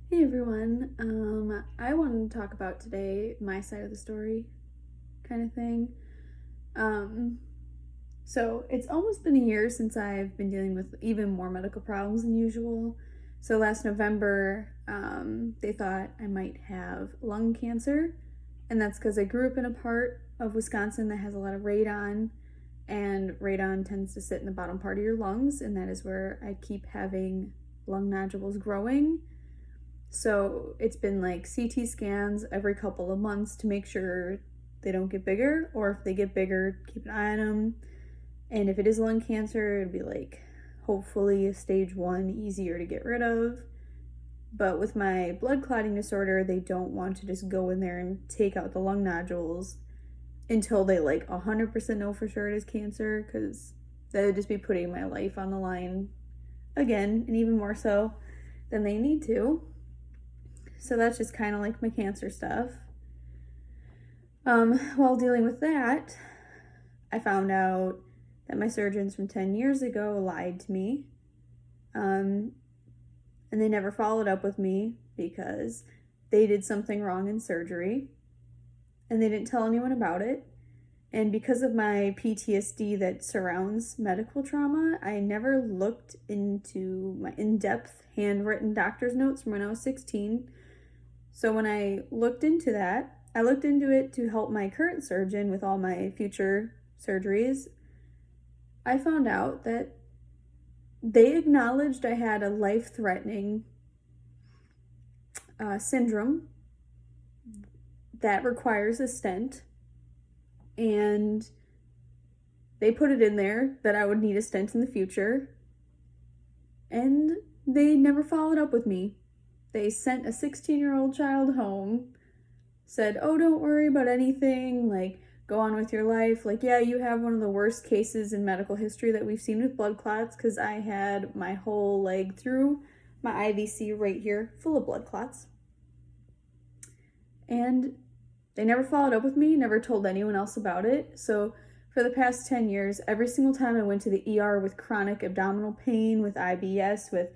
Hey everyone. I wanted to talk about today my side of the story kind of thing. Um, so it's almost been a year since I've been dealing with even more medical problems than usual. So last November, they thought I might have lung cancer, and that's because I grew up in a part of Wisconsin that has a lot of radon, and radon tends to sit in the bottom part of your lungs, and that is where I keep having lung nodules growing. So it's been like CT scans every couple of months to make sure they don't get bigger, or if they get bigger, keep an eye on them. And if it is lung cancer, it'd be like hopefully a stage 1, easier to get rid of. But with my blood clotting disorder, they don't want to just go in there and take out the lung nodules until they like 100% know for sure it is cancer, because that would just be putting my life on the line again, and even more so than they need to. So that's just kind of like my cancer stuff. While dealing with that, I found out that my surgeons from 10 years ago lied to me. And they never followed up with me because they did something wrong in surgery and they didn't tell anyone about it. And because of my PTSD that surrounds medical trauma, I never looked into my in-depth handwritten doctor's notes from when I was 16. So when I looked into that, I looked into it to help my current surgeon with all my future surgeries. I found out that they acknowledged I had a life-threatening syndrome that requires a stent, and they put it in there that I would need a stent in the future, and they never followed up with me. They sent a 16-year-old child home, said, oh, don't worry about anything, like, go on with your life. Like, yeah, you have one of the worst cases in medical history that we've seen with blood clots, because I had my whole leg through my IVC right here full of blood clots. And they never followed up with me, never told anyone else about it. So for the past 10 years, every single time I went to the ER with chronic abdominal pain, with IBS, with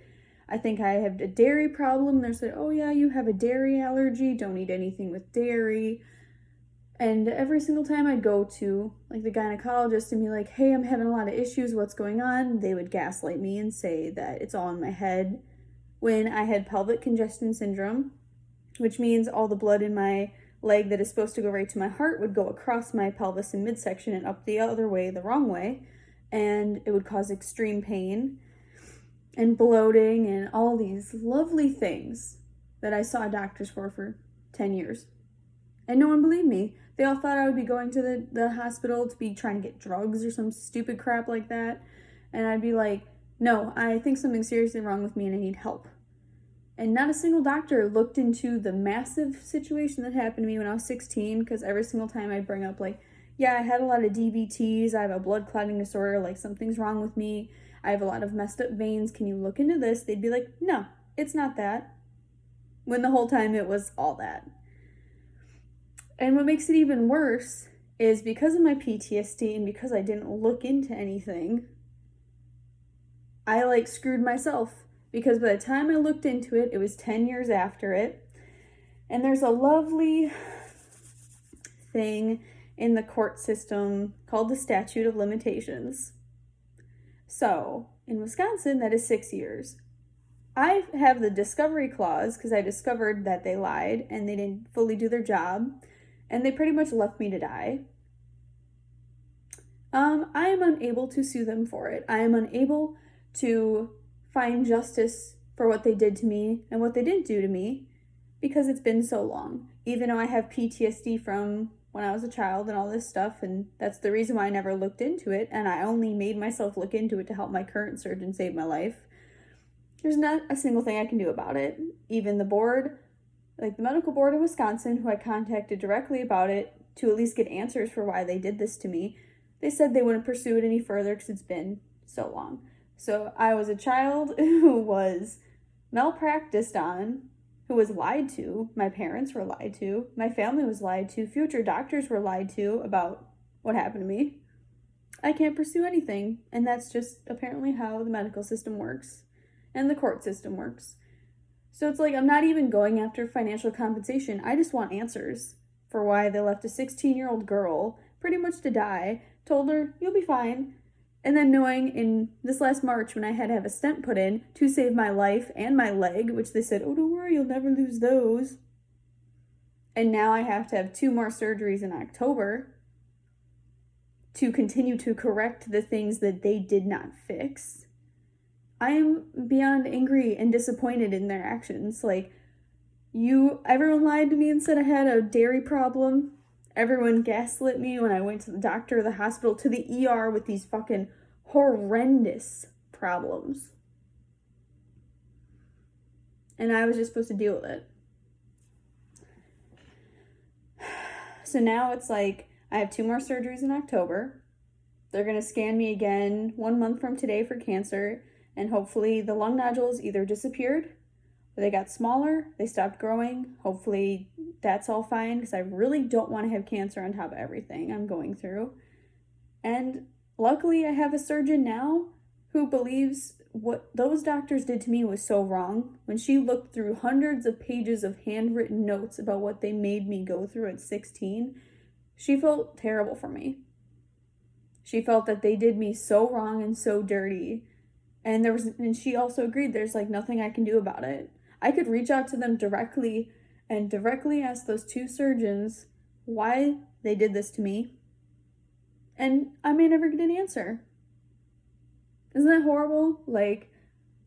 I think I have a dairy problem, they said, oh yeah, you have a dairy allergy, don't eat anything with dairy. And every single time I'd go to like the gynecologist and be like, hey, I'm having a lot of issues, what's going on? They would gaslight me and say that it's all in my head, when I had pelvic congestion syndrome, which means all the blood in my leg that is supposed to go right to my heart would go across my pelvis and midsection and up the other way, the wrong way, and it would cause extreme pain and bloating and all these lovely things that I saw doctors for 10 years. And no one believed me. They all thought I would be going to the hospital to be trying to get drugs or some stupid crap like that. And I'd be like, no, I think something's seriously wrong with me and I need help. And not a single doctor looked into the massive situation that happened to me when I was 16, because every single time I'd bring up, like, yeah, I had a lot of DVTs, I have a blood clotting disorder, like, something's wrong with me, I have a lot of messed up veins, can you look into this? They'd be like, no, it's not that. When the whole time it was all that. And what makes it even worse is because of my PTSD and because I didn't look into anything, I like screwed myself, because by the time I looked into it, it was 10 years after it. And there's a lovely thing in the court system called the statute of limitations. So, in Wisconsin, that is 6 years. I have the discovery clause because I discovered that they lied and they didn't fully do their job, and they pretty much left me to die. I am unable to sue them for it. I am unable to find justice for what they did to me and what they didn't do to me, because it's been so long. Even though I have PTSD from when I was a child and all this stuff, and that's the reason why I never looked into it, and I only made myself look into it to help my current surgeon save my life. There's not a single thing I can do about it. Even the board, like the medical board of Wisconsin, who I contacted directly about it to at least get answers for why they did this to me, they said they wouldn't pursue it any further because it's been so long. So I was a child who was malpracticed on, who was lied to. My parents were lied to. My family was lied to. Future doctors were lied to about what happened to me. I can't pursue anything, and that's just apparently how the medical system works and the court system works. So it's like I'm not even going after financial compensation. I just want answers for why they left a 16-year-old girl pretty much to die, told her, you'll be fine. And then knowing in this last March when I had to have a stent put in to save my life and my leg, which they said, oh, don't worry, you'll never lose those. And now I have to have 2 more surgeries in October to continue to correct the things that they did not fix. I am beyond angry and disappointed in their actions. Like, everyone lied to me and said I had a dairy problem. Everyone gaslit me when I went to the doctor or the hospital, to the ER with these fucking horrendous problems. And I was just supposed to deal with it. So now it's like, I have 2 more surgeries in October. They're going to scan me again 1 month from today for cancer. And hopefully the lung nodules either disappeared, or they got smaller, they stopped growing. Hopefully that's all fine, because I really don't want to have cancer on top of everything I'm going through. And luckily I have a surgeon now who believes what those doctors did to me was so wrong. When she looked through hundreds of pages of handwritten notes about what they made me go through at 16, she felt terrible for me. She felt that they did me so wrong and so dirty. And she also agreed there's like nothing I can do about it. I could reach out to them directly and directly ask those 2 surgeons why they did this to me. And I may never get an answer. Isn't that horrible? Like,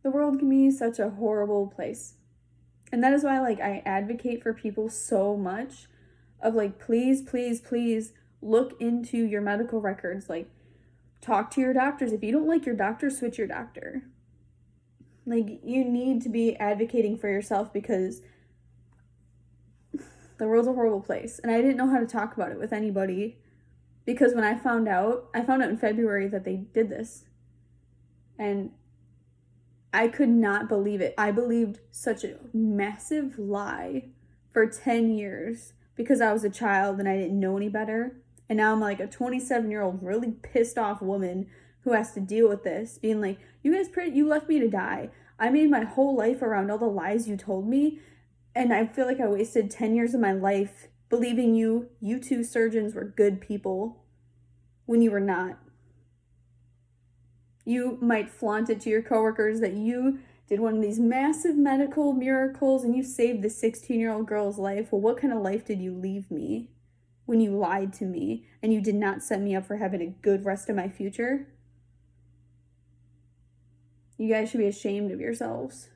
the world can be such a horrible place. And that is why, like, I advocate for people so much of, like, please, please, please look into your medical records. Like, talk to your doctors. If you don't like your doctor, switch your doctor. Like, you need to be advocating for yourself, because the world's a horrible place. And I didn't know how to talk about it with anybody, because when I found out in February that they did this. And I could not believe it. I believed such a massive lie for 10 years because I was a child and I didn't know any better. And now I'm like a 27-year-old really pissed off woman who has to deal with this, being like, you left me to die. I made my whole life around all the lies you told me, and I feel like I wasted 10 years of my life believing you 2 surgeons were good people when you were not. You might flaunt it to your coworkers that you did one of these massive medical miracles and you saved the 16-year-old girl's life. Well, what kind of life did you leave me when you lied to me and you did not set me up for having a good rest of my future? You guys should be ashamed of yourselves.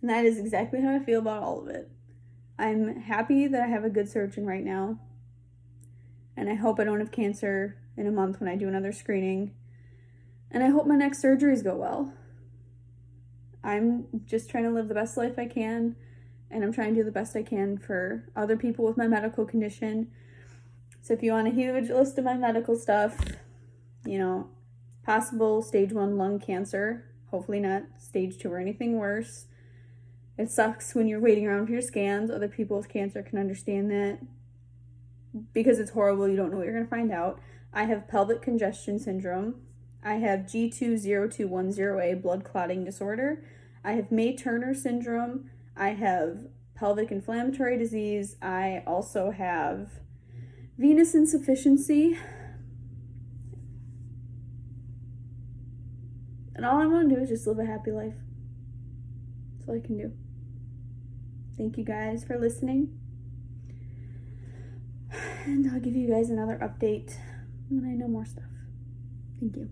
And that is exactly how I feel about all of it. I'm happy that I have a good surgeon right now. And I hope I don't have cancer in a month when I do another screening. And I hope my next surgeries go well. I'm just trying to live the best life I can. And I'm trying to do the best I can for other people with my medical condition. So if you want a huge list of my medical stuff, possible stage 1 lung cancer, hopefully not stage 2 or anything worse. It sucks when you're waiting around for your scans. Other people with cancer can understand that. Because it's horrible, you don't know what you're going to find out. I have pelvic congestion syndrome. I have G202108 blood clotting disorder. I have May-Turner syndrome. I have pelvic inflammatory disease. I also have venous insufficiency. And all I want to do is just live a happy life. That's all I can do. Thank you guys for listening. And I'll give you guys another update when I know more stuff. Thank you.